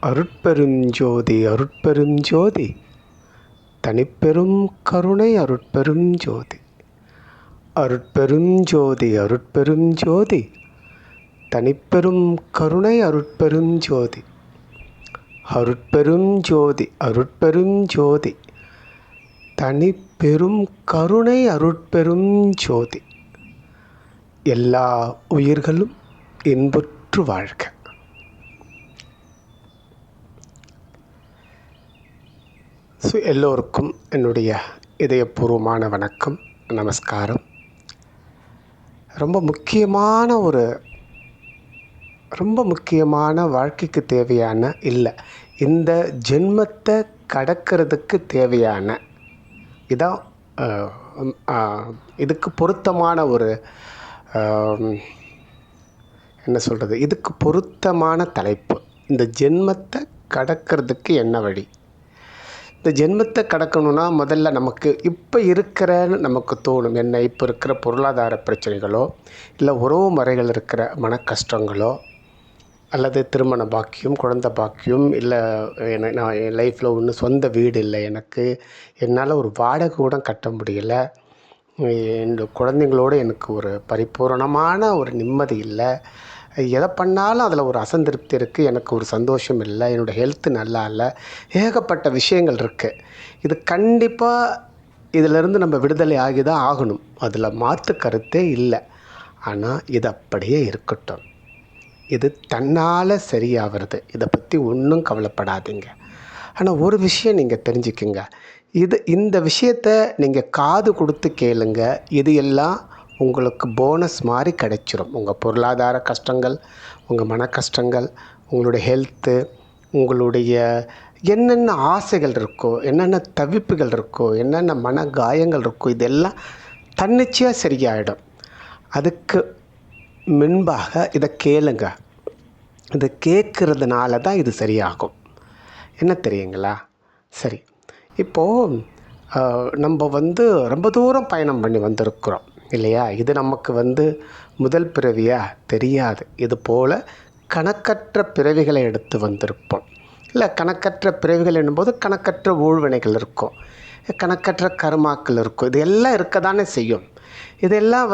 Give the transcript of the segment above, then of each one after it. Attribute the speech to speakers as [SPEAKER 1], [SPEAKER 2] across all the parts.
[SPEAKER 1] அருட்பெருஞ்சோதி அருட்பெருஞ்சோதி தனிப்பெரும் கருணை அருட்பெருஞ்சோதி அருட்பெருஞ்சோதி அருட்பெருஞ்சோதி தனிப்பெரும் கருணை அருட்பெருஞ்சோதி அருட்பெருஞ்சோதி அருட்பெருஞ்சோதி தனிப்பெரும் கருணை அருட்பெருஞ்சோதி. எல்லா உயிர்களும் இன்புற்று வாழ்க. எல்லோருக்கும் என்னுடைய இதயபூர்வமான வணக்கம், நமஸ்காரம். ரொம்ப முக்கியமான வாழ்க்கைக்கு தேவையான இந்த ஜென்மத்தை கடக்கிறதுக்கு தேவையான இதான் இதுக்கு பொருத்தமான இதுக்கு பொருத்தமான தலைப்பு. இந்த ஜென்மத்தை கடக்கிறதுக்கு என்ன வழி? இந்த ஜென்மத்தை கடக்கணும்னா முதல்ல நமக்கு இப்போ இருக்கிறன்னு நமக்கு தோணும். என்ன, இப்போ இருக்கிற பொருளாதார பிரச்சனைகளோ, இல்லை உறவு முறைகள் இருக்கிற மன கஷ்டங்களோ, அல்லது திருமண பாக்கியம், குழந்தை பாக்கியம், இல்லை நான் என் லைஃப்பில் ஒன்றும் சொந்த வீடு இல்லை, என்னால் ஒரு வாடகை கூட கட்ட முடியலை, என் குழந்தைங்களோடு எனக்கு ஒரு பரிபூரணமான ஒரு நிம்மதி இல்லை, எதை பண்ணாலும் அதில் ஒரு அசந்திருப்தி இருக்குது, எனக்கு ஒரு சந்தோஷம் இல்லை, என்னோடய ஹெல்த்து நல்லா இல்லை, ஏகப்பட்ட விஷயங்கள் இருக்குது. இது கண்டிப்பாக இதிலிருந்து நம்ம விடுதலை ஆகி தான் ஆகணும், அதில் மாற்று கருத்தே இல்லை. ஆனால் இது அப்படியே இருக்கட்டும், இது தன்னால் சரியாகிறது, இதை பற்றி ஒன்றும் கவலைப்படாதீங்க. ஆனால் ஒரு விஷயம் நீங்கள் தெரிஞ்சுக்குங்க, இந்த விஷயத்தை நீங்கள் காது கொடுத்து கேளுங்க. இது எல்லாம் உங்களுக்கு போனஸ் மாதிரி கிடைச்சிரும். உங்கள் பொருளாதார கஷ்டங்கள், உங்கள் மன கஷ்டங்கள், உங்களுடைய ஹெல்த்து, உங்களுடைய என்னென்ன ஆசைகள் இருக்கோ, என்னென்ன தவிப்புகள் இருக்கோ, என்னென்ன மன காயங்கள் இருக்கோ, இதெல்லாம் தன்னிச்சையாக சரியாயிடும். அதுக்கு முன்பாக இதை கேளுங்க. இதை கேட்குறதுனால தான் இது சரியாகும். என்ன தெரியுங்களா? சரி, இப்போது நம்ம ரொம்ப தூரம் பயணம் பண்ணி வந்திருக்கிறோம் இல்லையா? இது நமக்கு முதல் பிறவியாக தெரியாது. இது போல் கணக்கற்ற பிறவிகளை எடுத்து வந்திருப்போம். இல்லை, கணக்கற்ற பிறவிகள் என்னும்போது கணக்கற்ற ஊழ்வினைகள் இருக்கும், கணக்கற்ற கர்மாக்கள் இருக்கும். இது எல்லாம் இருக்க தானே செய்யும். இதெல்லாம்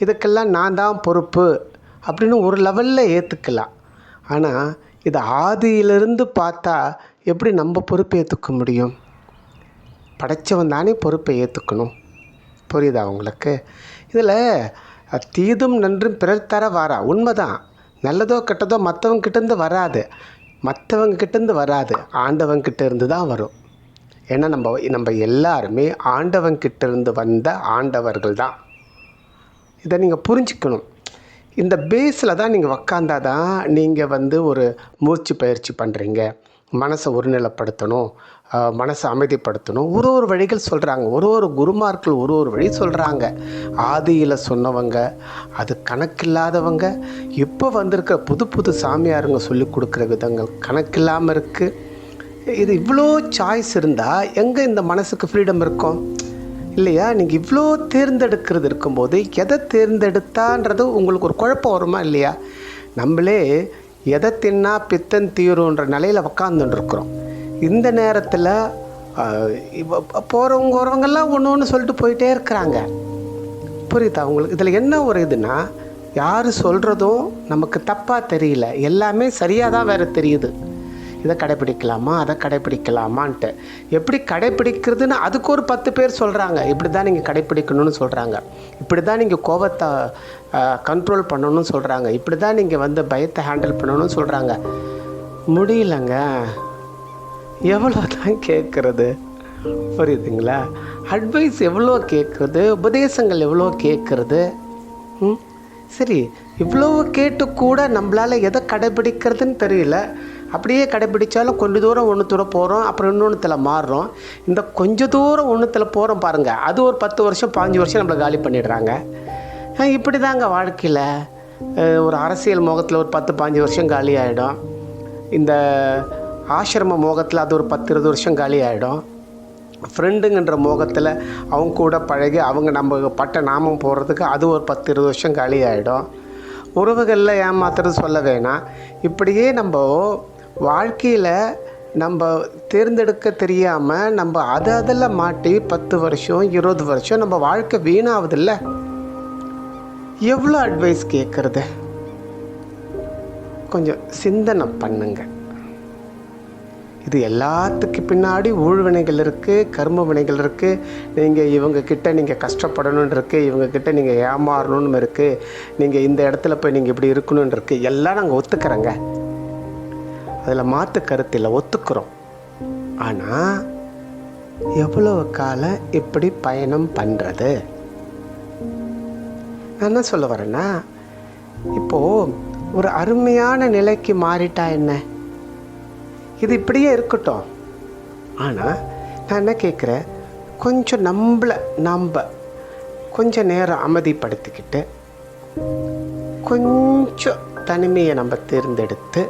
[SPEAKER 1] இதுக்கெல்லாம் நான் தான் பொறுப்பு அப்படின்னு ஒரு லெவலில் ஏற்றுக்கலாம். ஆனால் இது ஆதியிலிருந்து பார்த்தா எப்படி நம்ம பொறுப்பை ஏற்றுக்க முடியும்? படைச்சவன் தானே பொறுப்பை ஏற்றுக்கணும். புரியுதா உங்களுக்கு? இதில் தீதும் நன்றும் பிறர் தர வாரா. உண்மைதான், நல்லதோ கெட்டதோ மற்றவங்கிட்டேருந்து வராது, ஆண்டவங்கிட்ட இருந்து தான் வரும். ஏன்னா நம்ம எல்லாருமே ஆண்டவங்கிட்டேருந்து வந்த ஆண்டவர்கள் தான். இதை நீங்கள் புரிஞ்சுக்கணும். இந்த பேஸில் தான் நீங்கள் உக்காந்தாதான் நீங்கள் ஒரு மூச்சு பயிற்சி பண்ணுறீங்க. மனசை ஒருநிலைப்படுத்தணும், மனசை அமைதிப்படுத்தணும். ஒரு வழிகள் சொல்கிறாங்க, ஒரு குருமார்கள் ஒரு வழி சொல்கிறாங்க. ஆதியில் சொன்னவங்க, அது கணக்கில்லாதவங்க, இப்போ வந்திருக்கிற புது சாமியாருங்க சொல்லி கொடுக்குற விதங்கள் கணக்கில்லாமல் இருக்குது. இது இவ்வளோ சாய்ஸ் இருந்தால் எங்கே இந்த மனசுக்கு ஃப்ரீடம் இருக்கும் இல்லையா? நீங்கள் இவ்வளோ தேர்ந்தெடுக்கிறது இருக்கும்போது எதை தேர்ந்தெடுத்தான்றது உங்களுக்கு ஒரு குழப்பம் வருமா இல்லையா? நம்மளே எதை தின்னா பித்தன் தீருன்ற நிலையில் உக்காந்துட்டுருக்குறோம். இந்த நேரத்தில் போகிறவங்கெல்லாம் ஒன்று சொல்லிட்டு போயிட்டே இருக்கிறாங்க. புரியுதா உங்களுக்கு? இதில் என்ன ஒரு இதுன்னா, யார் சொல்கிறதும் நமக்கு தப்பாக தெரியல, எல்லாமே சரியாக தான் வேறு தெரியுது. இதை கடைப்பிடிக்கலாமா, அதை கடைப்பிடிக்கலாமான்ட்டு. எப்படி கடைப்பிடிக்கிறதுன்னு அதுக்கு ஒரு 10 பேர் சொல்கிறாங்க. இப்படி தான் நீங்கள் கடைப்பிடிக்கணும்னு சொல்கிறாங்க, இப்படி தான் நீங்கள் கோபத்தை கண்ட்ரோல் பண்ணணும்னு சொல்கிறாங்க, இப்படி தான் நீங்கள் பயத்தை ஹேண்டில் பண்ணணும்னு சொல்கிறாங்க. முடியலங்க. எவ்வளோ தான் கேட்குறது? புரியுதுங்களா? அட்வைஸ் எவ்வளோ கேட்குறது, உபதேசங்கள் எவ்வளோ கேட்குறது. சரி, இவ்வளோ கேட்டு கூட நம்மளால் எதை கடைப்பிடிக்கிறதுன்னு தெரியல. அப்படியே கடைப்பிடிச்சாலும் கொஞ்சம் தூரம் ஒன்றுத்துல போகிறோம், அப்புறம் இன்னொன்றுத்தில் மாறுறோம். இந்த கொஞ்சம் தூரம் ஒன்றுத்தில் போகிறோம் பாருங்கள், அது ஒரு 10 வருஷம் 15 வருஷம் நம்மளை காலி பண்ணிடுறாங்க. இப்படி தாங்க வாழ்க்கையில். ஒரு அரசியல் மோகத்தில் ஒரு 10-15 வருஷம் காலி ஆகிடும். இந்த ஆசிரம மோகத்தில் அது ஒரு 10-20 வருஷம் காலி ஆகிடும். ஃப்ரெண்டுங்கன்ற மோகத்தில் அவங்க கூட பழகி அவங்க நம்ம பட்ட நாமம் போடுறதுக்கு அது ஒரு 10-20 வருஷம் காலி ஆகிடும். உறவுகளில் ஏமாத்துறது சொல்ல வேணாம். இப்படியே நம்ம வாழ்க்கையில் நம்ம தேர்ந்தெடுக்க தெரியாமல் நம்ம அதில் மாட்டி 10 வருஷம் 20 வருஷம் நம்ம வாழ்க்கை வீணாகுதில்ல. எவ்வளோ அட்வைஸ் கேட்குறது? கொஞ்சம் சிந்தனை பண்ணுங்க. இது எல்லாத்துக்கு பின்னாடி ஊழ்வினைகள் இருக்குது, கர்ம வினைகள் இருக்குது. நீங்கள் இவங்கக்கிட்ட நீங்கள் கஷ்டப்படணுன்னு இருக்குது, இவங்கக்கிட்ட நீங்கள் ஏமாறணுன்னு இருக்குது, நீங்கள் இந்த இடத்துல போய் நீங்கள் இப்படி இருக்கணும்னு இருக்குது. எல்லாம் நாங்கள் ஒத்துக்கிறோங்க, அதில் மாற்று கருத்தில் ஒத்துக்கிறோம். ஆனால் எவ்வளோ காலம் இப்படி பயணம் பண்ணுறது? நான் என்ன சொல்ல வரேன்னா, இப்போது ஒரு அருமையான நிலைக்கு மாறிட்டா என்ன, இது இப்படியே இருக்கட்டும். ஆனால் நான் என்ன கேட்குறேன், கொஞ்சம் நம்ம கொஞ்சம் நேரம் அமைதிப்படுத்திக்கிட்டு கொஞ்சம் தனிமையை நம்ம தேர்ந்தெடுத்து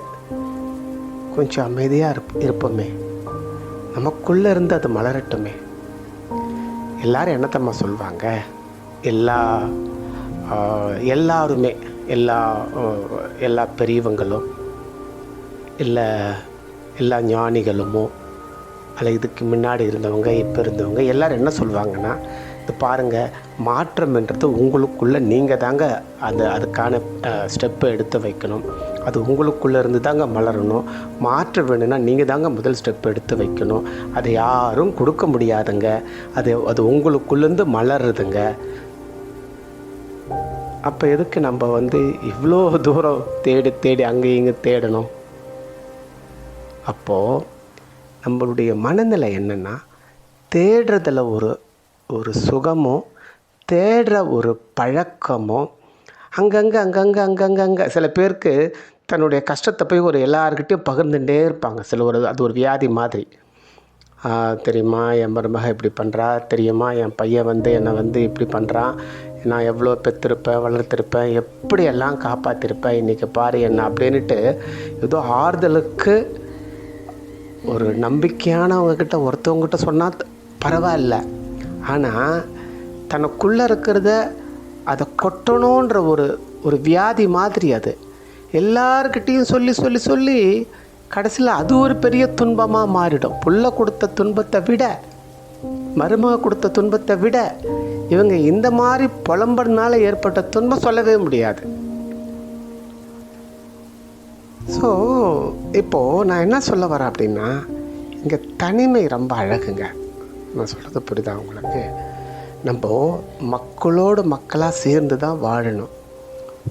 [SPEAKER 1] கொஞ்சம் அமைதியாக இருப்போமே, நமக்குள்ளே இருந்து அது மலரட்டுமே. எல்லாரும் என்னத்தம்மா சொல்லுவாங்க, எல்லாருமே எல்லா பெரியவங்களும் இல்லை எல்லா ஞானிகளுமோ அல்ல இதுக்கு முன்னாடி இருந்தவங்க இப்போ இருந்தவங்க எல்லோரும் என்ன சொல்லுவாங்கன்னா, இது பாருங்கள், மாற்றம்ன்றது உங்களுக்குள்ளே நீங்கள் தாங்க அதுக்கான ஸ்டெப்பை எடுத்து வைக்கணும். அது உங்களுக்குள்ளே இருந்து தாங்க மலரணும். மாற்ற வேணும்னா நீங்கள் தாங்க முதல் ஸ்டெப் எடுத்து வைக்கணும். அதை யாரும் கொடுக்க முடியாதுங்க. அது உங்களுக்குள்ளேருந்து மலருதுங்க. அப்போ எதுக்கு நம்ம இவ்வளோ தூரம் தேடி அங்கே இங்கே தேடணும்? அப்போது நம்மளுடைய மனநிலை என்னென்னா, தேடுறதில் ஒரு சுகமோ, தேடுற ஒரு பழக்கமோ, அங்கங்கே சில பேருக்கு தன்னுடைய கஷ்டத்தை போய் எல்லாருக்கிட்டையும் பகிர்ந்துட்டே இருப்பாங்க. அது ஒரு வியாதி மாதிரி. தெரியுமா, என் மருமக இப்படி பண்ணுறா, தெரியுமா என் பையன் என்னை இப்படி பண்ணுறான், நான் எவ்வளோ பெற்றிருப்பேன், வளர்த்துருப்பேன், எப்படியெல்லாம் காப்பாற்றிருப்பேன், இன்றைக்கி பாரு என்ன அப்படின்ட்டு ஏதோ ஆறுதலுக்கு ஒரு நம்பிக்கையானவங்கக்கிட்ட ஒருத்தவங்ககிட்ட சொன்னால் பரவாயில்ல. ஆனால் தனக்குள்ளே இருக்கிறத அதை கொட்டணுன்ற ஒரு வியாதி மாதிரி அது எல்லார்கிட்டையும் சொல்லி கடைசியில் அது ஒரு பெரிய துன்பமாக மாறிடும். புள்ள கொடுத்த துன்பத்தை விட, மருமக கொடுத்த துன்பத்தை விட இவங்க இந்த மாதிரி புலம்புறதுனால ஏற்பட்ட துன்பம் சொல்லவே முடியாது. ஸோ இப்போது நான் என்ன சொல்ல வரேன் அப்படின்னா, இங்கே தனிமை ரொம்ப அழகுங்க. நான் சொல்கிறது புரியுதா உங்களுக்கு? நம்ம மக்களோடு மக்களாக சேர்ந்து தான் வாழணும்,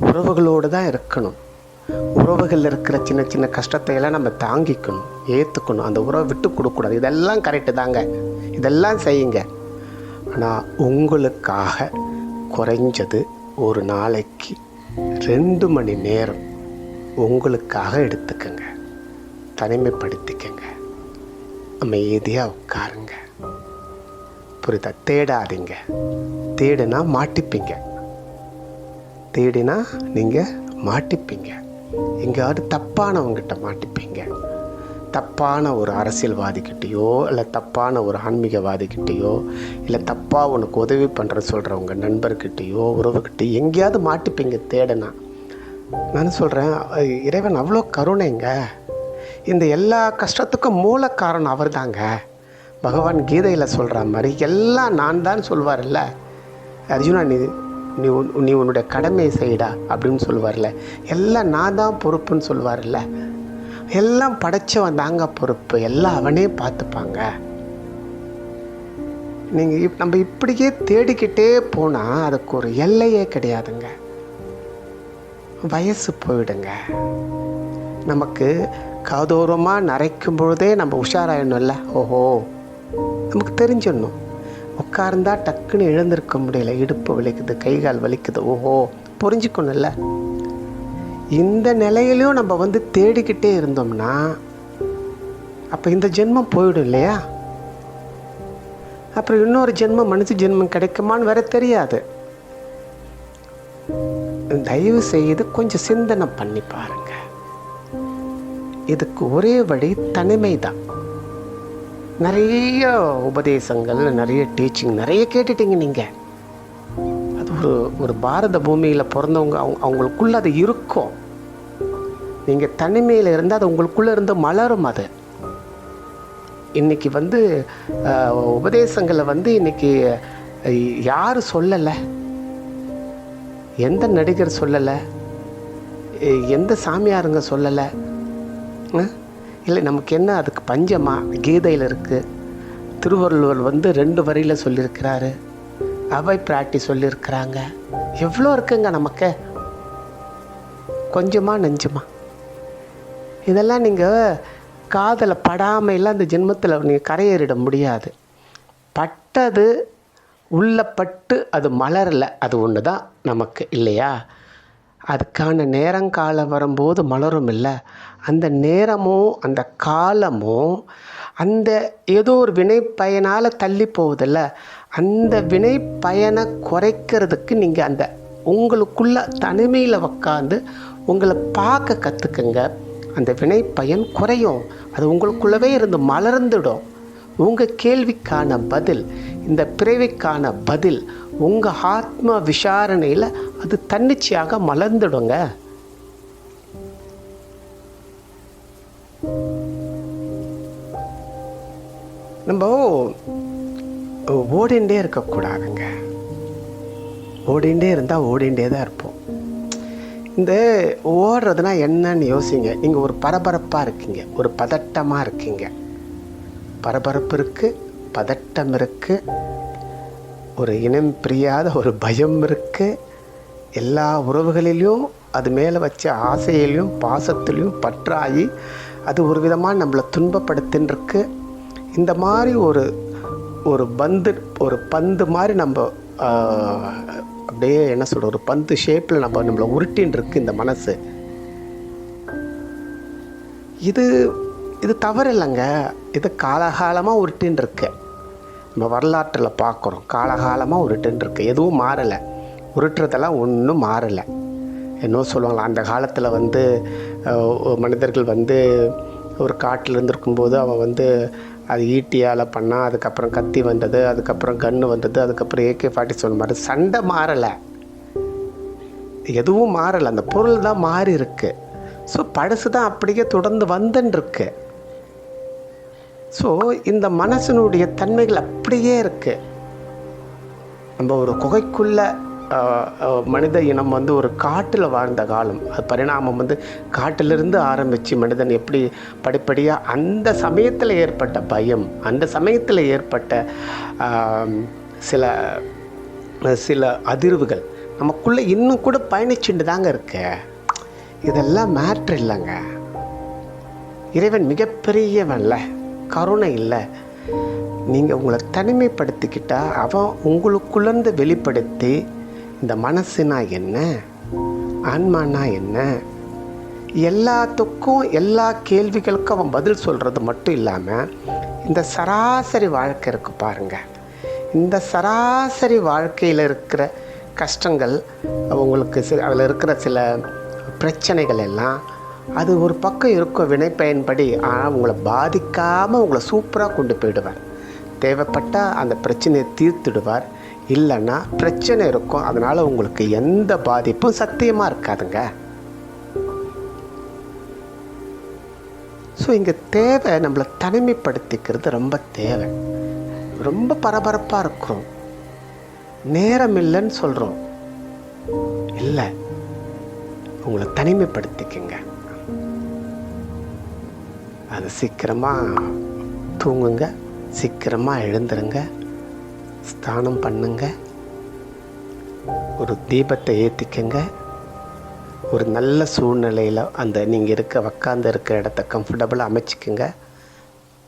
[SPEAKER 1] உறவுகளோடு தான் இருக்கணும். உறவுகளில் இருக்கிற சின்ன சின்ன கஷ்டத்தையெல்லாம் நம்ம தாங்கிக்கணும், ஏற்றுக்கணும், அந்த உறவை விட்டு கொடுக்கக்கூடாது. இதெல்லாம் கரெக்டு தாங்க, இதெல்லாம் செய்யுங்க. ஆனால் உங்களுக்காக குறைஞ்சது ஒரு நாளைக்கு 2 மணி நேரம் உங்களுக்காக எடுத்துக்கங்க, தனிமைப்படுத்திக்கங்க, அமைதியாக உட்காருங்க. புரியுதா? தேடாதீங்க. தேடினா மாட்டிப்பீங்க, தேடினா நீங்கள் மாட்டிப்பீங்க. எங்கேயாவது தப்பானவங்ககிட்ட மாட்டிப்பீங்க. தப்பான ஒரு அரசியல்வாதிக்கிட்டேயோ இல்லை தப்பான ஒரு ஆன்மீகவாதிக்கிட்டேயோ இல்லை தப்பாக உனக்கு உதவி பண்ணுற சொல்கிறவங்க நண்பர்கிட்டையோ உறவுக்கிட்டேயோ எங்கேயாவது மாட்டிப்பீங்க தேடினா. நான் சொல்கிறேன், இறைவன் அவ்வளோ கருணைங்க. இந்த எல்லா கஷ்டத்துக்கும் மூல காரணம் அவர் தாங்க. பகவான் கீதையில் சொல்கிற மாதிரி எல்லாம் நான் தான் சொல்வார்ல. அர்ஜுனா, நீ உன்னுடைய கடமையை செய்டா அப்படின்னு சொல்லுவார்ல. எல்லாம் நான் தான் பொறுப்புன்னு சொல்லுவார்ல. எல்லாம் படைச்சவன் தாங்க பொறுப்பு, எல்லாம் அவனே பார்த்துப்பாங்க. நம்ம இப்படியே தேடிக்கிட்டே போனால் அதுக்கு ஒரு எல்லையே கிடையாதுங்க. வயசு போயிடுங்க. நமக்கு காதோரமாக நரைக்கும் பொழுதே நம்ம உஷாராயிடணும்ல. ஓஹோ, நமக்கு தெரிஞ்சிடணும். உட்கார்ந்தா டக்குன்னு எழுந்திருக்க முடியல, இடுப்பு வலிக்குது, கை கால் வலிக்குது, ஓஹோ புரிஞ்சுக்கணும்ல. இந்த நிலையிலையும் நம்ம தேடிக்கிட்டே இருந்தோம்னா அப்போ இந்த ஜென்மம் போயிடும் இல்லையா? அப்புறம் இன்னொரு ஜென்மம், மனுஷ ஜென்மம் கிடைக்குமான்னு வேற தெரியாது. தயவு செய்து கொஞ்சம் சிந்தனை பண்ணி பாருங்க. இதுக்கு ஒரே வழி தனிமை தான். நிறைய உபதேசங்கள், நிறைய டீச்சிங் நிறைய கேட்டுட்டீங்க நீங்கள். அது ஒரு பாரத பூமியில் பிறந்தவங்க அவங்களுக்குள்ள அது இருக்கும். நீங்கள் தனிமையில் இருந்தால் அது உங்களுக்குள்ளே இருந்து மலரும். அது இன்றைக்கி உபதேசங்களை இன்றைக்கி யார் சொல்லலை? எந்த நடிகர் சொல்லலை? எந்த சாமியாருங்க சொல்லலை? இல்லை நமக்கு என்ன அதுக்கு பஞ்சமா? கீதையில் இருக்குது. திருவள்ளுவர் 2 வரியில் சொல்லியிருக்கிறாரு. அவை பிராட்டி சொல்லியிருக்கிறாங்க. எவ்வளோ இருக்குங்க நமக்கு. கொஞ்சமா நெஞ்சுமா? இதெல்லாம் நீங்கள் காதில் படாமையெல்லாம் அந்த ஜென்மத்தில் நீங்கள் கரையேறிட முடியாது. பட்டது உள்ள பட்டு அது மலரலை. அது ஒன்று தான் நமக்கு இல்லையா? அதுக்கான நேரங்காலம் வரும்போது மலரும் இல்லை. அந்த நேரமும் அந்த காலமும் அந்த ஏதோ ஒரு வினை பயனால் தள்ளி போகுதில்ல, அந்த வினை பயனை குறைக்கிறதுக்கு நீங்கள் அந்த உங்களுக்குள்ள தனிமையில் உக்காந்து உங்களை பார்க்க கற்றுக்குங்க. அந்த வினை பயன் குறையும். அது உங்களுக்குள்ளவே இருந்து மலர்ந்துடும். உங்கள் கேள்விக்கான பதில், இந்த பிறவிக்கான பதில் உங்கள் ஆத்ம விசாரணையில் அது தன்னிச்சையாக மலர்ந்துடுங்க. நம்ம ஓடிண்டே இருக்கக்கூடாதுங்க. ஓடிண்டே இருந்தால் ஓடிண்டே தான் இருப்போம். இந்த ஓடுறதுனா என்னன்னு யோசிங்க. நீங்கள் ஒரு பரபரப்பாக இருக்கீங்க, ஒரு பதட்டமாக இருக்கீங்க. பரபரப்பு இருக்குது, பதட்டம் இருக்குது, ஒரு இனம் பிரியாத ஒரு பயம் இருக்குது. எல்லா உறவுகளிலையும் அது மேலே வச்ச ஆசையிலையும் பாசத்துலேயும் பற்றாகி அது ஒரு விதமாக நம்மளை துன்பப்படுத்தின்னு. இந்த மாதிரி ஒரு பந்து மாதிரி நம்ம அப்படியே என்ன சொல்கிற ஒரு பந்து ஷேப்பில் நம்மளை உருட்டின்னு இருக்கு இந்த மனசு. இது தவறு இல்லைங்க. இது காலகாலமாக உருட்டின்னு இருக்கு. நம்ம வரலாற்றில் பார்க்குறோம், காலகாலமாக உருட்டுன்னு இருக்கு. எதுவும் மாறலை. உருட்டுறதெல்லாம் ஒன்றும் மாறலை. என்ன சொல்லுவாங்களா, அந்த காலத்தில் மனிதர்கள் ஒரு காட்டில் இருந்திருக்கும்போது அவன் அது ஈட்டியால் பண்ணால், அதுக்கப்புறம் கத்தி வந்தது, அதுக்கப்புறம் கன்று வந்தது, அதுக்கப்புறம் AK-47 மாதிரி. சண்டை மாறலை, எதுவும் மாறலை. அந்த பொருள் தான் மாறி இருக்கு. ஸோ பழசு தான் அப்படியே தொடர்ந்து வந்துன்ருக்கு. ஸோ இந்த மனசனுடைய தன்மைகள் அப்படியே இருக்குது. நம்ம ஒரு குகைக்குள்ளே மனித இனம் ஒரு காட்டில் வாழ்ந்த காலம். அது பரிணாமம் காட்டிலிருந்து ஆரம்பித்து மனிதன் எப்படி படிப்படியாக அந்த சமயத்தில் ஏற்பட்ட பயம், அந்த சமயத்தில் ஏற்பட்ட சில அதிர்வுகள் நமக்குள்ளே இன்னும் கூட பயணிச்சுட்டு தாங்க இருக்கு. இதெல்லாம் மேட்ரு இல்லைங்க. இறைவன் மிகப்பெரியவன்ல, கருணை இல்லை. நீங்கள் உங்களை தனிமைப்படுத்திக்கிட்டால் அவன் உங்களுக்குள்ளேருந்து வெளிப்படுத்தி இந்த மனசுனா என்ன, ஆன்மானா என்ன, எல்லாத்துக்கும் எல்லா கேள்விகளுக்கும் அவன் பதில் சொல்கிறது மட்டும் இல்லாமல் இந்த சராசரி வாழ்க்கை இருக்குது பாருங்கள். இந்த சராசரி வாழ்க்கையில் இருக்கிற கஷ்டங்கள், உங்களுக்கு அதில் இருக்கிற சில பிரச்சனைகள் எல்லாம் அது ஒரு பக்கம் இருக்கும் வினைப்பயன்படி. ஆனால் உங்களை பாதிக்காமல் உங்களை சூப்பராக கொண்டு போயிடுவார். தேவைப்பட்டால் அந்த பிரச்சனையை தீர்த்துடுவார். இல்லைன்னா பிரச்சனை இருக்கும், அதனால் உங்களுக்கு எந்த பாதிப்பும் சத்தியமாக இருக்காதுங்க. ஸோ இங்கே தேவை நம்மளை தனிமைப்படுத்திக்கிறது ரொம்ப தேவை. ரொம்ப பரபரப்பாக இருக்கிறோம், நேரம் இல்லைன்னு சொல்கிறோம். இல்லை, உங்களை தனிமைப்படுத்திக்கங்க. அது சீக்கிரமாக தூங்குங்க, சீக்கிரமாக எழுந்துருங்க, ஸ்நானம் பண்ணுங்க, ஒரு தீபத்தை ஏற்றிக்கங்க, ஒரு நல்ல சூழ்நிலையில் நீங்கள் உக்காந்து இருக்கிற இடத்த கம்ஃபர்டபுளாக அமைச்சிக்கங்க,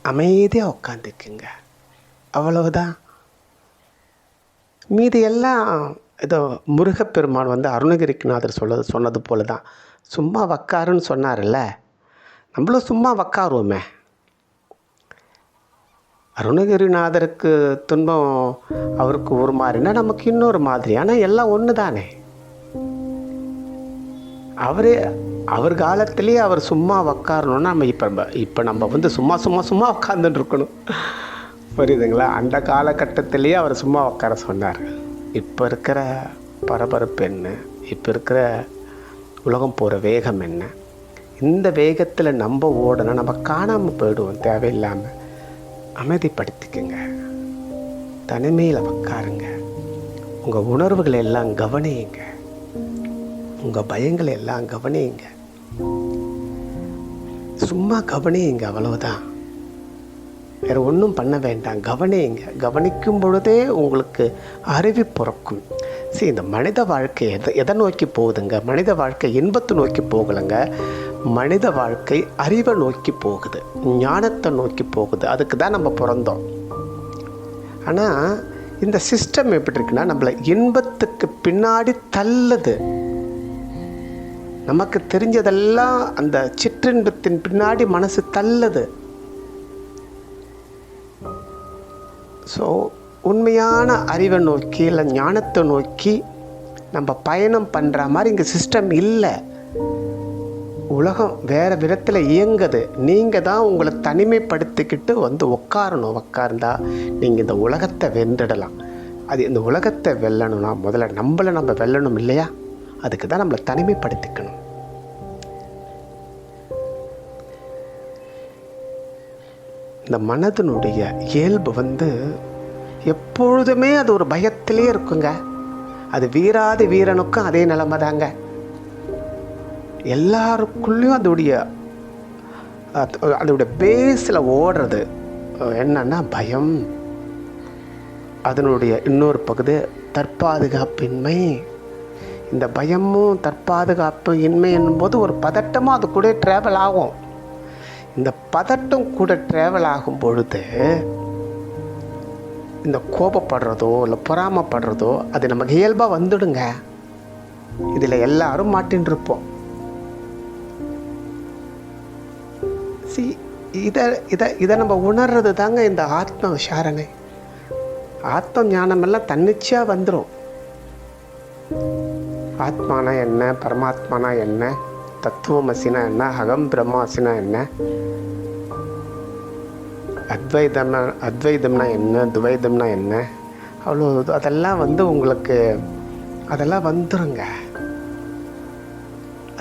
[SPEAKER 1] அமைதியாக உக்காந்துக்குங்க. அவ்வளவுதான். மீதி எல்லாம் ஏதோ முருகப்பெருமான் அருணகிரிநாதர் சொன்னது போல தான். சும்மா உக்காருன்னு சொன்னார்ல, நம்மளும் சும்மா உக்காருவோமே. அருணகிரிநாதருக்கு துன்பம் அவருக்கு ஒரு மாதிரினா நமக்கு இன்னொரு மாதிரி. ஆனால் எல்லாம் ஒன்று தானே. அவர் காலத்திலேயே அவர் சும்மா உக்காரணுன்னா நம்ம இப்போ நம்ம சும்மா சும்மா சும்மா உட்காந்துட்டு இருக்கணும். புரியுதுங்களா? அந்த காலகட்டத்திலேயே அவர் சும்மா உட்கார சொன்னார். இப்போ இருக்கிற பரபரப்பு என்ன, இப்போ இருக்கிற உலகம் போகிற வேகம் என்ன, இந்த வேகத்தில் நம்ம ஓடணும், நம்ம காணாமல் போயிடுவோம் தேவையில்லாமல். அமைதிப்படுத்திக்குங்க, தனிமையில் உட்காருங்க, உங்கள் உணர்வுகளை எல்லாம் கவனியுங்க, உங்கள் பயங்களை எல்லாம் கவனியுங்க, சும்மா கவனியுங்க, அவ்வளவுதான். வேறு ஒன்றும் பண்ண வேண்டாம், கவனியுங்க. கவனிக்கும் பொழுதே உங்களுக்கு அறிவு பிறக்கும். சரி, இந்த மனித வாழ்க்கை எதை நோக்கி போகுதுங்க? மனித வாழ்க்கை இன்பத்தை நோக்கி போகலைங்க. மனித வாழ்க்கை அறிவை நோக்கி போகுது, ஞானத்தை நோக்கி போகுது. அதுக்கு தான் நம்ம பிறந்தோம். ஆனால் இந்த சிஸ்டம் எப்படி இருக்குன்னா, நம்மளை இன்பத்துக்கு பின்னாடி தள்ளுது. நமக்கு தெரிஞ்சதெல்லாம் அந்த சிற்றின்பத்தின் பின்னாடி மனசு தள்ளுது. ஸோ உண்மையான அறிவை நோக்கி இல்லை ஞானத்தை நோக்கி நம்ம பயணம் பண்ணுற மாதிரி இங்கே சிஸ்டம் இல்லை. உலகம் வேறு விதத்தில் இயங்குது. நீங்கள் தான் உங்களை தனிமைப்படுத்திக்கிட்டு வந்து உட்காரணும். உட்கார்ந்தா நீங்கள் இந்த உலகத்தை வென்றுடலாம். அது இந்த உலகத்தை வெல்லணும்னா முதல்ல நம்மளை நம்ம வெல்லணும் இல்லையா? அதுக்கு தான் நம்மளை தனிமைப்படுத்திக்கணும். இந்த மனதினுடைய இயல்பு எப்பொழுதுமே அது ஒரு பயத்திலே இருக்குங்க. அது வீராதி வீரனுக்கும் அதே நிலைமை தாங்க. எல்லாருக்குள்ளேயும் அதோடைய பேஸில் ஓடுறது என்னன்னா பயம். அதனுடைய இன்னொரு பகுதி தற்பாதுகாப்பின்மை. இந்த பயமும் தற்பாதுகாப்பு இன்மை என்னும்போது ஒரு பதட்டமும் அது கூட ட்ராவல் ஆகும். இந்த பதட்டம் கூட ட்ராவல் ஆகும் பொழுது இந்த கோபப்படுறதோ இல்லை பொறாமப்படுறதோ அது நமக்கு இயல்பாக வந்துடுங்க. இதில் எல்லாரும் மாட்டின்னு இருப்போம். இதை நம்ம உணர்றது தாங்க இந்த ஆத்ம விசாரணை. ஆத்ம ஞானமெல்லாம் தன்னிச்சையாக வந்துடும். ஆத்மானா என்ன, பரமாத்மானா என்ன, தத்துவமசினா என்ன, அகம் பிரம்மாசினா என்ன, அத்வைதம்னா என்ன, துவைதம்னா என்ன, அவ்வளோ அதெல்லாம் உங்களுக்கு அதெல்லாம் வந்துருங்க.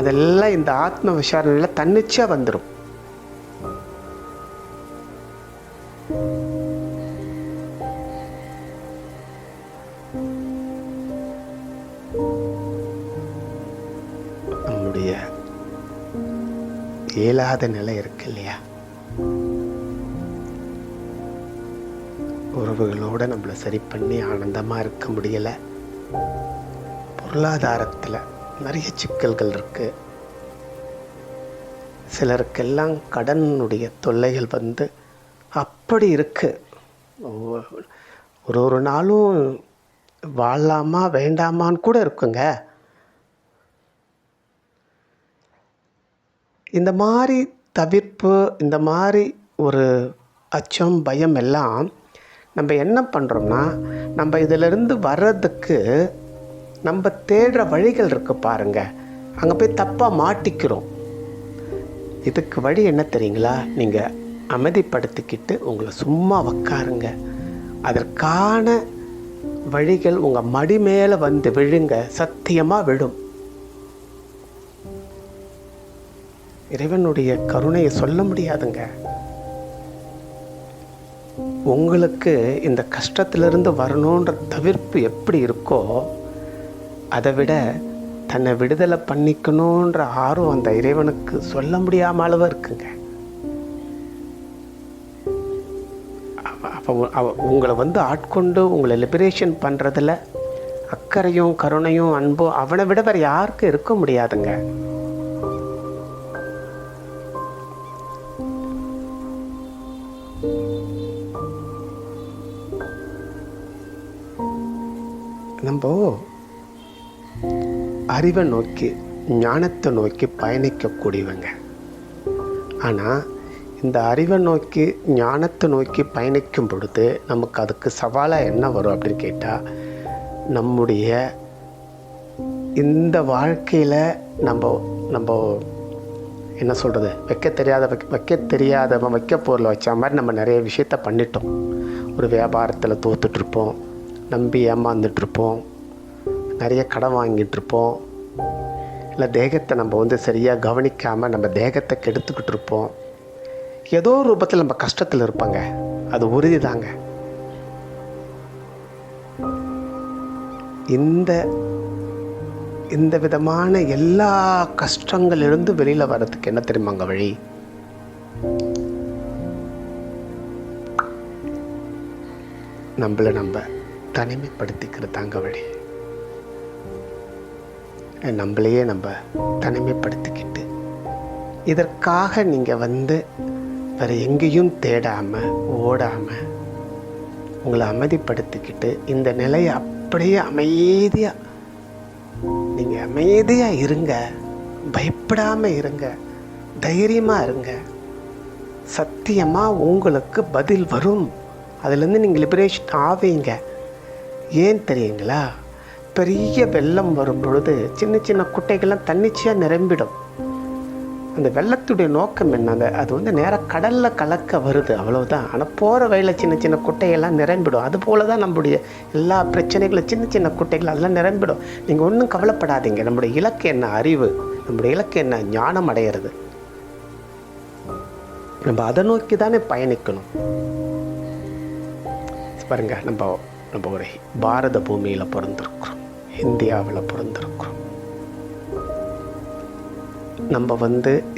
[SPEAKER 1] அதெல்லாம் இந்த ஆத்ம விசாரணையில் தன்னிச்சையாக வந்துடும். நம்முடைய இயலாத நிலை இருக்கு இல்லையா, உறவுகளோடு நம்மளை சரி பண்ணி ஆனந்தமாக இருக்க முடியலை. பொருளாதாரத்தில் நிறைய சிக்கல்கள் இருக்குது. சிலருக்கெல்லாம் கடனுடைய தொல்லைகள் அப்படி இருக்குது. ஒரு நாளும் வாழலாமா வேண்டாமான்னு கூட இருக்குங்க. இந்த மாதிரி தவிர்ப்பு, இந்த மாதிரி ஒரு அச்சம், பயம் எல்லாம் நம்ம என்ன பண்ணுறோம்னா, நம்ம இதிலிருந்து வர்றதுக்கு நம்ம தேடுற வழிகள் இருக்கு பாருங்க, அங்கே போய் தப்பாக மாட்டிக்கிறோம். இதுக்கு வழி என்ன தெரியுங்களா? நீங்கள் அமைதிப்படுத்திக்கிட்டு உங்களை சும்மா உக்காருங்க. அதற்கான வழிகள் உங்கள் மடி மேலே விழுங்க. சத்தியமாக விடும். இறைவனுடைய கருணையை சொல்ல முடியாதுங்க. உங்களுக்கு இந்த கஷ்டத்திலிருந்து வரணுன்ற தவிர்ப்பு எப்படி இருக்கோ, அதை விட தன்னை விடுதலை பண்ணிக்கணுன்ற ஆர்வம் அந்த இறைவனுக்கு சொல்ல முடியாம அளவு இருக்குங்க. அப்போ உங்களை ஆட்கொண்டு உங்களை லிபரேஷன் பண்ணுறதுல அக்கறையும் கருணையும் அன்பும் அவனை விட வேறு யாருக்கும் இருக்க முடியாதுங்க. நம்ம அறிவை நோக்கி ஞானத்தை நோக்கி பயணிக்கக்கூடியவங்க. ஆனால் இந்த அறிவை நோக்கி ஞானத்தை நோக்கி பயணிக்கும் பொழுது நமக்கு அதுக்கு சவாலாக என்ன வரும் அப்படின்னு கேட்டால், நம்முடைய இந்த வாழ்க்கையில் நம்ம என்ன சொல்கிறது, வைக்க தெரியாதவன் வைக்க பொருளை வச்ச மாதிரி நம்ம நிறைய விஷயத்த பண்ணிட்டோம். ஒரு வியாபாரத்தில் தோத்துட்ருப்போம், நம்பி ஏமாந்துட்டுருப்போம், நிறைய கடன் வாங்கிட்டுருப்போம், இல்லை தேகத்தை நம்ம சரியாக கவனிக்காமல் நம்ம தேகத்தை கெடுத்துக்கிட்டு இருப்போம். ஏதோ ரூபத்தில் நம்ம கஷ்டத்தில் இருப்பாங்க. அது உறுதி தாங்க. இந்த விதமான எல்லா கஷ்டங்களிலிருந்து வெளியில் வர்றதுக்கு என்ன தெரியுமாங்க வழி? நம்மளை நம்ம தனிமைப்படுத்திக்கிறதாங்க வழி. நம்மளையே நம்ம தனிமைப்படுத்திக்கிட்டு இதற்காக நீங்கள் வேறு எங்கேயும் தேடாமல் ஓடாமல் உங்களை அமைதிப்படுத்திக்கிட்டு இந்த நிலையை அப்படியே அமைதியாக நீங்கள் அமைதியாக இருங்க. பயப்படாமல் இருங்க, தைரியமாக இருங்க. சத்தியமாக உங்களுக்கு பதில் வரும். அதுலேருந்து நீங்கள் லிபரேஷன் ஆவீங்க. ஏன் தெரியுங்களா? பெரிய வெள்ளம் வரும் பொழுது சின்ன சின்ன குட்டைகள்லாம் தன்னிச்சையாக நிரம்பிடும். அந்த வெள்ளத்துடைய நோக்கம் என்ன? அது நேராக கடலில் கலக்க வருது, அவ்வளவுதான். ஆனால் போகிற வழியில் சின்ன சின்ன குட்டைகள்லாம் நிரம்பிடும். அதுபோல தான் நம்முடைய எல்லா பிரச்சனைகளும் சின்ன சின்ன குட்டைகள் அதெல்லாம் நிரம்பிடும். நீங்கள் ஒன்றும் கவலைப்படாதீங்க. நம்முடைய இலக்கு என்ன? அறிவு. நம்முடைய இலக்கு என்ன? ஞானம் அடையிறது. நம்ம அதை நோக்கி தானே பயணிக்கணும். பாருங்க, நம்ம ஒரு பாரத பூமியில் பிறந்திருக்கிறோம், இந்தியாவில் பிறந்திருக்கிறோம். நம்ம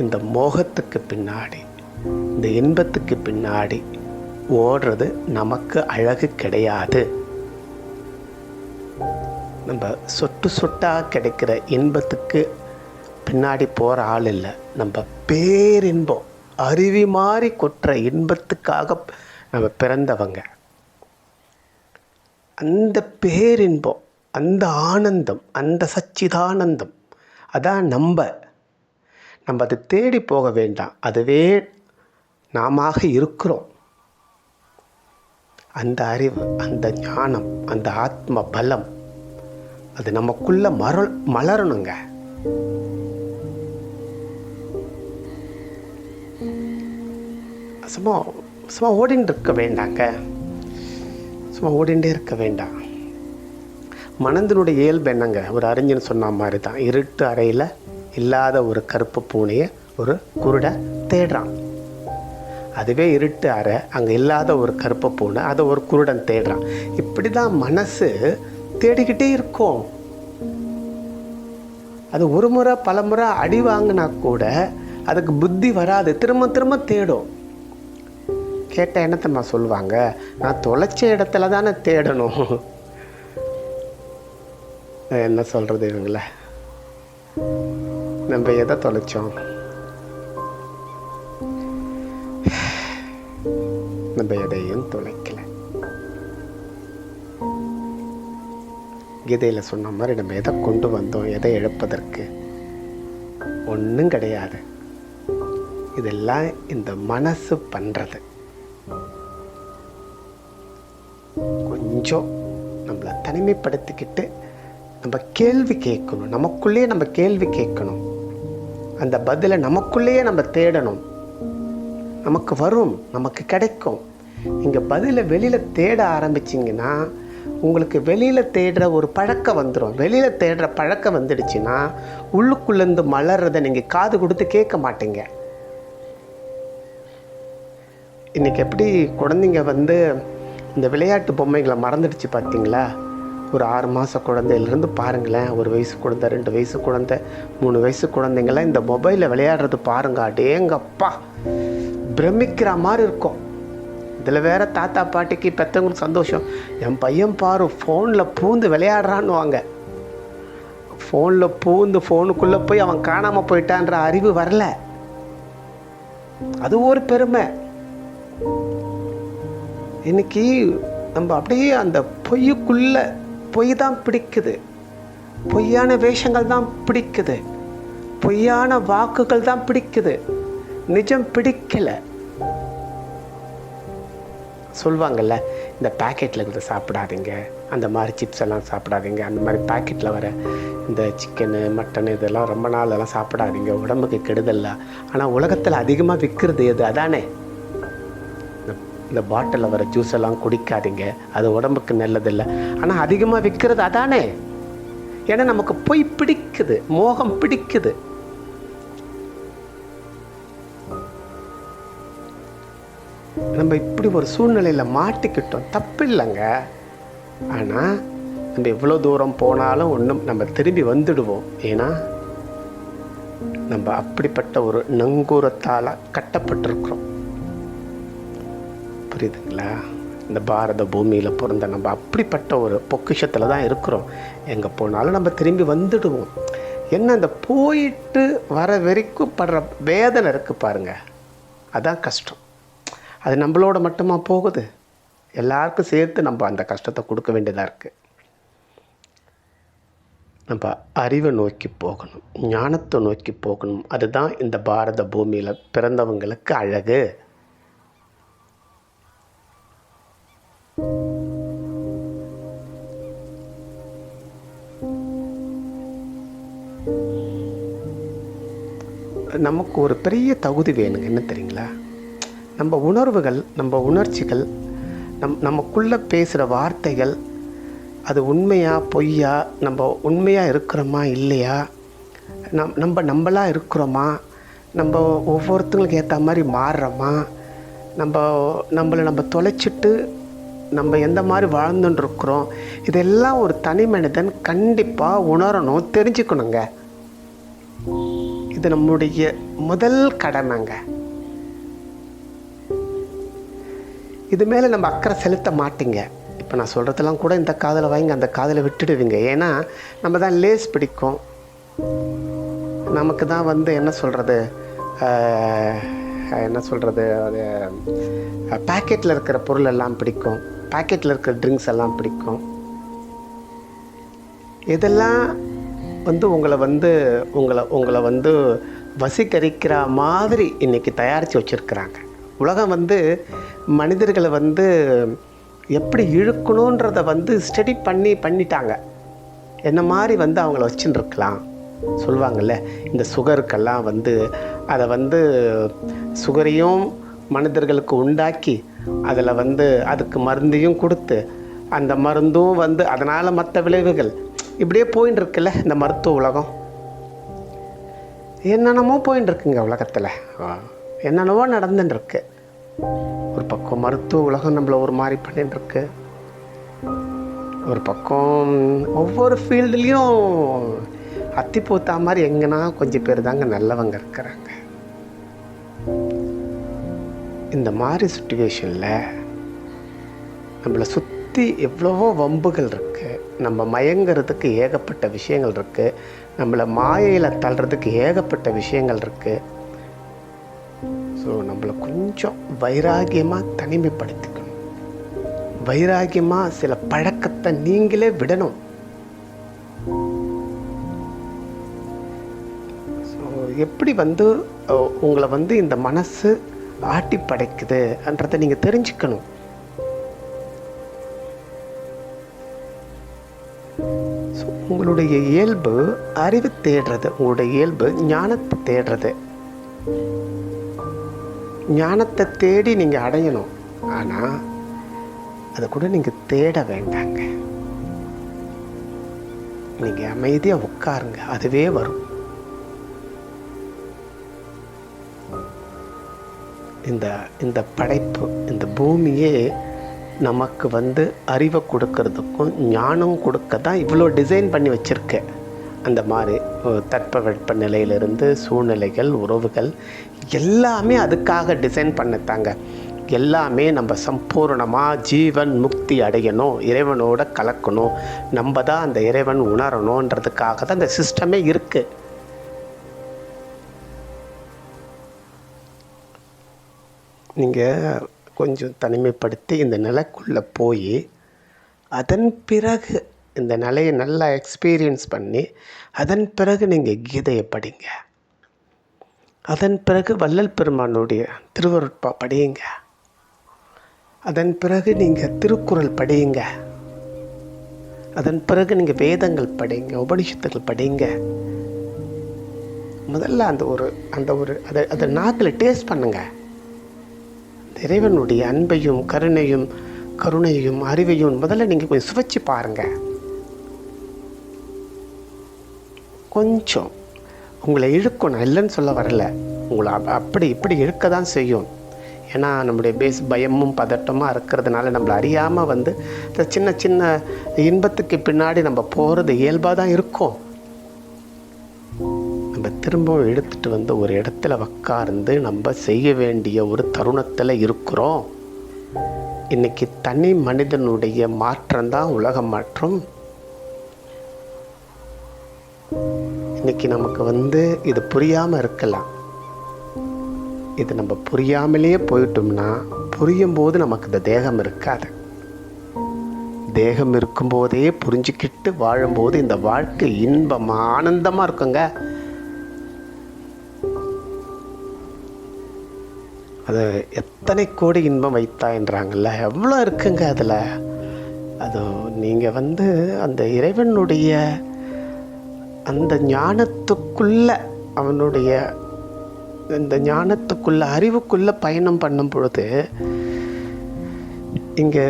[SPEAKER 1] இந்த மோகத்துக்கு பின்னாடி, இந்த இன்பத்துக்கு பின்னாடி ஓடுறது நமக்கு அழகு கிடையாது. நம்ம சொட்டு சொட்டாக கிடைக்கிற இன்பத்துக்கு பின்னாடி போகிற ஆள் இல்லை. நம்ம பேரின்பம், அருவி மாதிரி கொட்டுற இன்பத்துக்காக நம்ம பிறந்தவங்க. அந்த பேரின்பம், அந்த ஆனந்தம், அந்த சச்சிதானந்தம், அதான் நம்ம அதை தேடி போக வேண்டாம். அதுவே நாம இருக்கிறோம். அந்த அறிவு, அந்த ஞானம், அந்த ஆத்ம பலம் அது நமக்குள்ள மலரணுங்க. சும்மா ஓடிட்டு இருக்க வேண்டாங்க. சும்மா ஓடிண்டே இருக்க வேண்டாம். மனதினுடைய இயல்பு என்னங்க? ஒரு அறிஞன் சொன்ன மாதிரி தான். இருட்டு அறையில் இல்லாத ஒரு கருப்பு பூனையை ஒரு குருடை தேடுறான். அதுவே இருட்டு அறை, அங்கே இல்லாத ஒரு கருப்பு பூனை, அதை ஒரு குருடன் தேடுறான். இப்படி தான் மனசு தேடிக்கிட்டே இருக்கும். அது ஒரு முறை பல முறை அடி வாங்கினா கூட அதுக்கு புத்தி வராது. திரும்ப திரும்ப தேடும். கேட்டால் என்னத்தம்மா சொல்லுவாங்க? நான் தொலைச்ச இடத்துல தானே தேடணும். என்ன சொல்கிறது இவங்கள? நம்ம எதை தொலைச்சோம்? நம்ம எதையும் தொலைக்கல. கீதையில் சொன்ன மாதிரி நம்ம எதை கொண்டு வந்தோம்? எதை இழப்பதற்கு? ஒன்றும் கிடையாது. இதெல்லாம் இந்த மனசு பண்ணுறது. கொஞ்சம் நம்மளை தனிமைப்படுத்திக்கிட்டு நம்ம கேள்வி கேட்கணும். நமக்குள்ளேயே நம்ம கேள்வி கேட்கணும். அந்த பதிலை நமக்குள்ளேயே நம்ம தேடணும். நமக்கு வரும், நமக்கு கிடைக்கும். நீங்கள் பதிலை வெளியில் தேட ஆரம்பிச்சிங்கன்னா உங்களுக்கு வெளியில் தேடுற ஒரு பழக்கம் வந்துடும். வெளியில் தேடுற பழக்கம் வந்துடுச்சுன்னா உள்ளுக்குள்ளேருந்து மலர்றதை நீங்கள் காது கொடுத்து கேட்க மாட்டீங்க. இன்றைக்கி எப்படி குழந்தைங்க இந்த விளையாட்டு பொம்மைகளை மறந்துடுச்சு பார்த்தீங்களா? ஒரு 6 மாத குழந்தையிலேருந்து பாருங்களேன், 1 வயசு குழந்தை, 2 வயசு குழந்தை, 3 வயசு குழந்தைங்களாம் இந்த மொபைலில் விளையாடுறது பாருங்க. அடேங்கப்பா, பிரமிக்கிற மாதிரி இருக்கும். இதில் வேறு தாத்தா பாட்டிக்கு பெற்றவங்களுக்கு சந்தோஷம். என் பையன் பாரு ஃபோனில் பூந்து விளையாடுறான்னு வாங்க. ஃபோனில் பூந்து ஃபோனுக்குள்ளே போய் அவன் காணாமல் போயிட்டான்ற அறிவு வரல. அது ஒரு பெருமை. இன்னைக்கு நம்ம அப்படியே அந்த பொய்யுக்குள்ள பொய் தான் பிடிக்குது. பொய்யான வேஷங்கள் தான் பிடிக்குது. பொய்யான வாக்குகள் தான் பிடிக்குது. நிஜம் பிடிக்கலை. சொல்லுவாங்கள்ல, இந்த பேக்கெட்டில் இருக்கிறத சாப்பிடாதீங்க, அந்த மாதிரி சிப்ஸ் எல்லாம் சாப்பிடாதீங்க, அந்த மாதிரி பேக்கெட்டில் வர இந்த சிக்கனு மட்டன் இதெல்லாம் ரொம்ப நாள் எல்லாம் சாப்பிடாதீங்க, உடம்புக்கு கெடுதல்ல. ஆனால் உலகத்தில் அதிகமாக விற்கிறது எது? அதானே. இந்த பாட்டிலில் வர ஜூஸ் எல்லாம் குடிக்காதீங்க, அது உடம்புக்கு நல்லதில்லை. ஆனால் அதிகமாக விற்கிறது அதானே. ஏன்னா நமக்கு பொய் பிடிக்குது, மோகம் பிடிக்குது. நம்ம இப்படி ஒரு சூழ்நிலையில் மாட்டிக்கிட்டோம், தப்பு இல்லைங்க. ஆனால் நம்ம எவ்வளோ தூரம் போனாலும் ஒன்றும் நம்ம திரும்பி வந்துடுவோம். ஏன்னா நம்ம அப்படிப்பட்ட ஒரு நங்கூரத்தால் கட்டப்பட்டிருக்கிறோம். புரியுதுங்களா? இந்த பாரத பூமியில் பிறந்த நம்ம அப்படிப்பட்ட ஒரு பொக்கிஷத்தில் தான் இருக்கிறோம். எங்கே போனாலும் நம்ம திரும்பி வந்துடுவோம். என்ன இந்த போயிட்டு வர வரைக்கும் படுற வேதனை இருக்குது பாருங்கள், அதான் கஷ்டம். அது நம்மளோட மட்டுமா போகுது? எல்லாருக்கும் சேர்த்து நம்ம அந்த கஷ்டத்தை கொடுக்க வேண்டியதாக இருக்குது. நம்ம அறிவை நோக்கி போகணும், ஞானத்தை நோக்கி போகணும். அதுதான் இந்த பாரத பூமியில் பிறந்தவங்களுக்கு அழகு. நமக்கு ஒரு பெரிய தகுதி வேணுங்க. என்ன தெரியுங்களா? நம்ம உணர்வுகள், நம்ம உணர்ச்சிகள், நமக்குள்ளே பேசுகிற வார்த்தைகள், அது உண்மையா பொய்யா, நம்ம உண்மையாக இருக்கிறோமா இல்லையா, நம்மளாக இருக்கிறோமா, நம்ம ஒவ்வொருத்தங்களுக்கு ஏற்ற மாதிரி மாறுறோமா, நம்மளை தொலைச்சிட்டு நம்ம எந்த மாதிரி வாழ்ந்துட்டுருக்குறோம், இதெல்லாம் ஒரு தனி மனிதன் கண்டிப்பாக உணரணும், தெரிஞ்சுக்கணுங்க. இது நம்முடைய முதல் கடமைங்க. இது மேலே நம்ம அக்கறை செலுத்த மாட்டீங்க. இப்போ நான் சொல்கிறதெல்லாம் கூட இந்த காதில் வாங்கி அந்த காதில் விட்டுடுவீங்க. ஏன்னா நம்ம தான் லேஸ் பிடிக்கும், நமக்கு தான் என்ன சொல்கிறது அது பேக்கெட்டில் இருக்கிற பொருள் எல்லாம் பிடிக்கும், பேக்கெட்டில் இருக்கிற ட்ரிங்க்ஸ் எல்லாம் பிடிக்கும். இதெல்லாம் உங்களை வசீகரிக்கிற மாதிரி இன்றைக்கி தயாரித்து வச்சுருக்குறாங்க. உலகம் மனிதர்களை எப்படி இழுக்கணுன்றதை ஸ்டடி பண்ணிட்டாங்க. என்ன மாதிரி அவங்கள வச்சுன்னு இருக்கலாம் சொல்லுவாங்கள்ல. இந்த சுகருக்கெல்லாம் அதை சுகரையும் மனிதர்களுக்கு உண்டாக்கி அதில் அதுக்கு மருந்தையும் கொடுத்து, அந்த மருந்தும் அதனால் மற்ற விளைவுகள் இப்படியே போயின்னு இருக்குல்ல. இந்த மருத்துவ உலகம் என்னென்னமோ போயின்னு இருக்குங்க. உலகத்தில் என்னென்னவோ நடந்துன்னு இருக்கு. ஒரு பக்கம் மருத்துவ உலகம் நம்மளை ஒரு மாதிரி பண்ணிட்டு இருக்கு, ஒரு பக்கம் ஒவ்வொரு ஃபீல்டுலேயும் அத்தி பூத்தா மாதிரி எங்கன்னா கொஞ்சம் பேர் தாங்க நல்லவங்க இருக்கிறாங்க. இந்த மாதிரி சுச்சுவேஷனில் நம்மளை சுற்றி எவ்வளவோ வம்புகள் இருக்குது, நம்ம மயங்கிறதுக்கு ஏகப்பட்ட விஷயங்கள் இருக்குது, நம்மளை மாயையில் தள்ளுறதுக்கு ஏகப்பட்ட விஷயங்கள் இருக்குது. ஸோ நம்மளை கொஞ்சம் வைராகியமாக தனிமைப்படுத்திக்கணும், வைராகியமாக சில பழக்கத்தை நீங்களே விடணும். ஸோ எப்படி உங்களை இந்த மனசு ஆட்டி படைக்குதுன்றதை நீங்கள் தெரிஞ்சுக்கணும். உங்களுடைய இயல்பு அறிவு தேடுறது, உங்களுடைய இயல்பு ஞானத்தை தேடுறது. ஞானத்தை தேடி நீங்கள் அடையணும். ஆனால் அதை கூட நீங்கள் தேட வேண்டாங்க. நீங்கள் அமைதியாக உட்காருங்க, அதுவே வரும். இந்த படைப்பு, இந்த பூமியே நமக்கு அறிவை கொடுக்கறதுக்கும் ஞானம் கொடுக்க தான் இவ்வளோ டிசைன் பண்ணி வச்சுருக்கேன். அந்த மாதிரி தட்பவெட்ப நிலையிலிருந்து சூழ்நிலைகள், உறவுகள் எல்லாமே அதுக்காக டிசைன் பண்ணத்தாங்க. எல்லாமே நம்ம சம்பூர்ணமாக ஜீவன் முக்தி அடையணும், இறைவனோட கலக்கணும், நம்ம தான் அந்த இறைவன் உணரணுன்றதுக்காக தான் இந்த சிஸ்டமே இருக்குது. நீங்கள் கொஞ்சம் தனிமைப்படுத்தி இந்த நிலைக்குள்ளே போய் அதன் பிறகு இந்த நிலையை நல்லா எக்ஸ்பீரியன்ஸ் பண்ணி அதன் பிறகு நீங்கள் கீதையை படிங்க. அதன் பிறகு வள்ளல் பெருமானுடைய திருவருட்பா படியுங்க. அதன் பிறகு நீங்கள் திருக்குறள் படியுங்க. அதன் பிறகு நீங்கள் வேதங்கள் படிங்க, உபனிஷத்துகள் படிங்க. முதல்ல அதை நாக்கில் டேஸ்ட் பண்ணுங்க. இறைவனுடைய அன்பையும் கருணையும் அறிவையும் முதல்ல நீங்கள் கொஞ்சம் சுவைச்சு பாருங்கள். கொஞ்சம் உங்களை இழுக்கும். நான் இல்லைன்னு சொல்ல வரல, உங்களை அப்படி இப்படி இழுக்க தான் செய்யும். ஏன்னா நம்முடைய பயமும் பதட்டமாக இருக்கிறதுனால நம்மளை அறியாமல் இந்த சின்ன சின்ன இன்பத்துக்கு பின்னாடி நம்ம போகிறது இயல்பாக தான் இருக்கும். நம்ம திரும்பவும் எடுத்துகிட்டு ஒரு இடத்துல உட்கார்ந்து நம்ம செய்ய வேண்டிய ஒரு தருணத்தில் இருக்கிறோம். இன்றைக்கி தனி மனிதனுடைய மாற்றம்தான் உலக மாற்றம். இன்றைக்கி நமக்கு இது புரியாமல் இருக்கலாம். இது நம்ம புரியாமலே போயிட்டோம்னா, புரியும் போது நமக்கு இந்த தேகம் இருக்காது. தேகம் இருக்கும்போதே புரிஞ்சுக்கிட்டு வாழும்போது இந்த வாழ்க்கை இன்பமாக ஆனந்தமாக இருக்குங்க. அது எத்தனை கோடி இன்பம் வைத்தாயின்றாங்கல்ல, எவ்வளோ இருக்குங்க அதில். அது நீங்கள் அந்த இறைவனுடைய அந்த ஞானத்துக்குள்ள, அவனுடைய இந்த ஞானத்துக்குள்ள, அறிவுக்குள்ள பயணம் பண்ணும் பொழுது இங்கே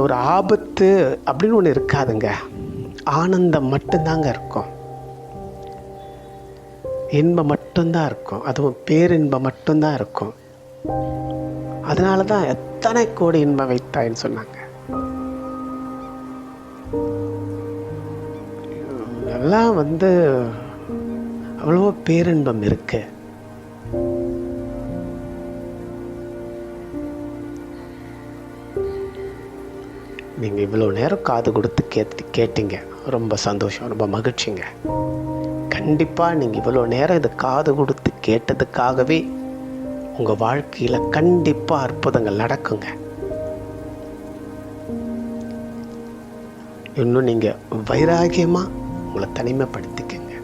[SPEAKER 1] ஒரு ஆபத்து அப்படின்னு ஒன்று இருக்காதுங்க. ஆனந்தம் மட்டும்தாங்க இருக்கும், இன்பம் மட்டும்தான் இருக்கும், அதுவும் பேரின்பம் மட்டும்தான் இருக்கும். அதனால தான் எத்தனை கோடி இன்பம் வைத்தாயின்னு சொன்னாங்க. எல்லாம் அவ்வளோ பேரின்பம் இருக்கு. நீங்கள் இவ்வளோ நேரம் காது கொடுத்து கேட்டீங்க, ரொம்ப சந்தோஷம், ரொம்ப மகிழ்ச்சிங்க. கண்டிப்பாக நீங்கள் இவ்வளோ நேரம் இது காது கொடுத்து கேட்டதுக்காகவே உங்கள் வாழ்க்கையில் கண்டிப்பாக அற்புதங்கள் நடக்குங்க. இன்னும் நீங்கள் வைராகியமாக உங்களை தனிமைப்படுத்திக்கங்க.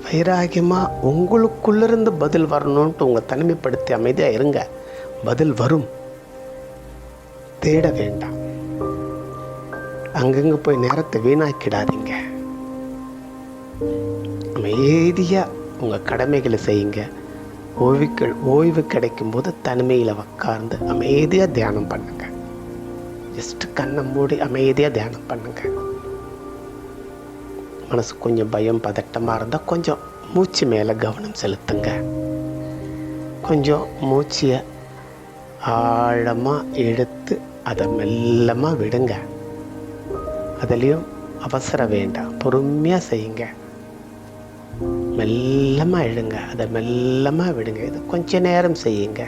[SPEAKER 1] வைராகியமாக உங்களுக்குள்ளிருந்து பதில் வரணுன்ட்டு உங்களை தனிமைப்படுத்தி அமைதியாக இருங்க. பதில் வரும், தேட வேண்டாம். அங்கங்கே போய் நேரத்தை வீணாக்கிடாதீங்க. அமைதியாக உங்கள் கடமைகளை செய்யுங்க. ஓய்வு கிடைக்கும்போது தனிமையில் உட்கார்ந்து அமைதியாக தியானம் பண்ணுங்க. ஜஸ்ட்டு கண்ணை மூடி அமைதியாக தியானம் பண்ணுங்க. மனசு கொஞ்சம் பயம் பதட்டமாக இருந்தால் கொஞ்சம் மூச்சு மேலே கவனம் செலுத்துங்க. கொஞ்சம் மூச்சியை ஆழமாக எடுத்து அதை மெல்லமாக விடுங்க. அதுலேயும் அவசரம் வேண்டாம், பொறுமையாக செய்யுங்க. மெல்லமாக இழுங்க, அதை மெல்லமாக விடுங்க. இது கொஞ்ச நேரம் செய்யுங்க,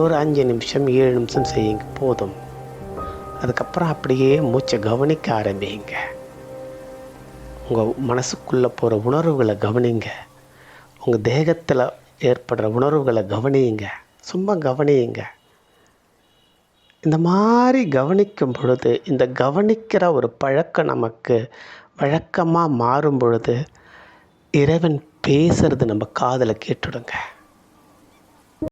[SPEAKER 1] ஒரு 5 நிமிஷம் 7 நிமிஷம் செய்யுங்க, போதும். அதுக்கப்புறம் அப்படியே மூச்சை கவனிக்க ஆரம்பிங்க. உங்கள் மனசுக்குள்ளே போகிற உணர்வுகளை கவனிங்க. உங்கள் தேகத்தில் ஏற்படுற உணர்வுகளை கவனியுங்க. சும்மா கவனியுங்க. இந்த மாதிரி கவனிக்கும் பொழுது, இந்த கவனிக்கிற ஒரு பழக்கம் நமக்கு வழக்கமாக மாறும் பொழுது, இறைவன் பேசுறது நம்ம காதில் கேட்டுடுங்க.